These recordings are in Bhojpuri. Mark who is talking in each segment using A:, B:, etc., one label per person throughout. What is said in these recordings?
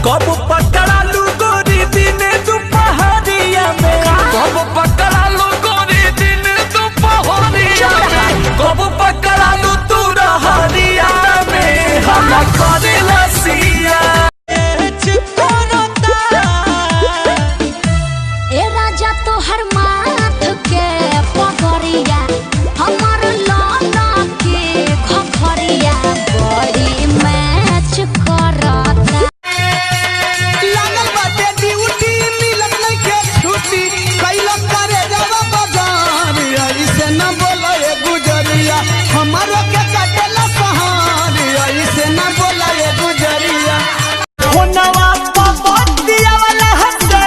A: कब पकड़ा लू गोरी दिन दोपहरिया में, कब पकड़ा लू गोरी दिन दोपहरिया में, कब पकड़ा लू तू रहरिया में हला करे लसिया।
B: ए राजा तो हर माथ के पगरिया हमर लाला के खखरिया बड़ी मैच करता।
C: लागल बाटे ड्यूटी मिलत नइखे छुट्टी कैला करे जावा बाजार ऐसे न बोला ए गुजरिया हमारो के काटेला सहार ऐसे न बोला ए गुजरिया।
A: होनवा पपतिया वाला हंसे,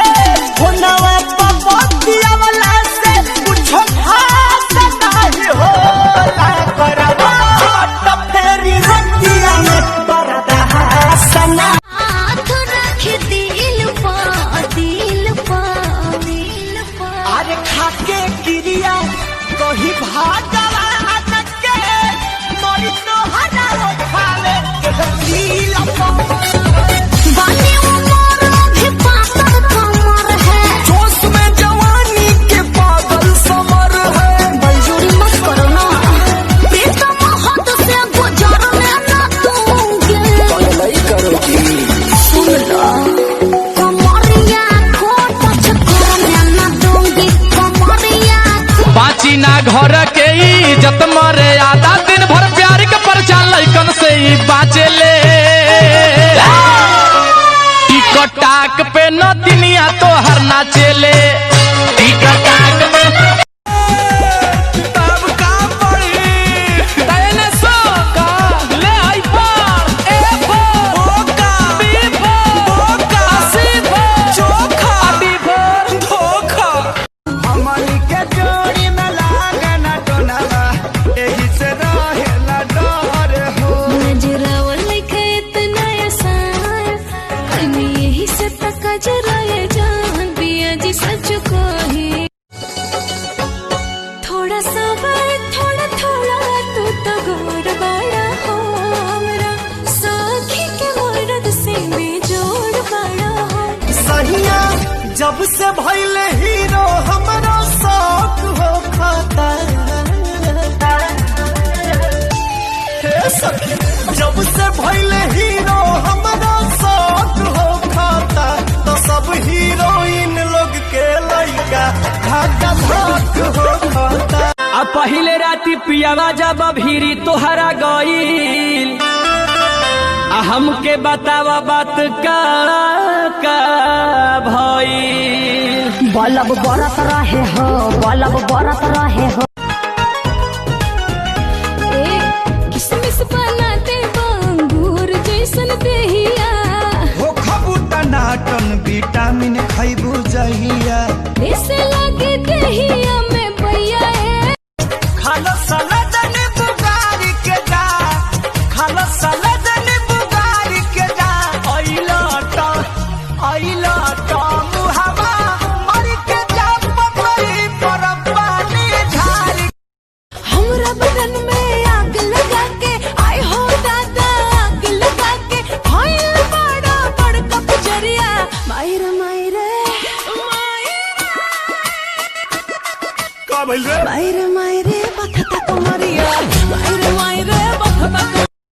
A: होनवा पपतिया वाला से कुछो खास नहीं होला करवा तो फेरी रतिया में बरदा हसना।
B: हाथ रख दिल पर दिल पर दिल पर।
A: अरे खाके क्रिया कही भागवा के मोरी तो हरा उठावे के दिल पर।
B: बानी उमर भी पातर कमर है,
A: जोश में जवानी के पागल समर है।
B: बलजोरी मत करो ना, प्रीतम हद से गुजरने ना दूंगी।
A: नहीं करोगी
B: सुन लो कमरिया को टच करने ना दूंगी, कमरिया को।
D: बाची ना घर के इज्जत मरे आधा दिन भर प्यार के परचा लइकन से ही बाचे ले। टिकटाक पे न दुनिया तो हर नाचेले, टिकटाक पे
A: तब का पड़ी तैने सो का ले आई पर ए पर ओका बी पर ओका सी पर चोखा डी पर धोखा।
C: हमनी के जोड़ी में लागे ना टोनावा एही से रहेला डर हो।
B: नजरावा लिखे इतना आसान, कहीं यही से तका जराए जान पिया जी सच को ही। थोड़ा सबर थोड़ा थोड़ा तू तो गोर बड़ा हो, हमरा साखी के मर्द से बेजोड़ बड़ा हो।
A: सहिया जब से भइले हीरो हमरो शौक हो खाता। हे सखी जब से भइले हीरो हमरो शौक हो खाता, तो सब हीरोइन लोग के लइका घाटा भाग हो खाता।
E: आ पहिले राती पियावा जब भीरी तोहरा गईल, आ हमके बतावा बात का भईल।
B: बलब बरत रहे हो, बलब बरत रहे हो। किसमिस बनाते अंगूर जैसन देहिया,
C: हो खबू टनाटन विटामिन खैबू जहिया।
B: ऐसे लगे देहिया में भैया
A: खालो सलाद नींबू गारी के जा, खालो सलाद नींबू गारी के जा। आइला टा मुहावा मर के जा पपई पर पानी झारी।
B: हमरा बदन में आग लगा के आए हो दादा, आग लगा के फाइल बड़ा बड़का पुजरिया। मायरे मायरे
A: का भइल रे?
B: मायरे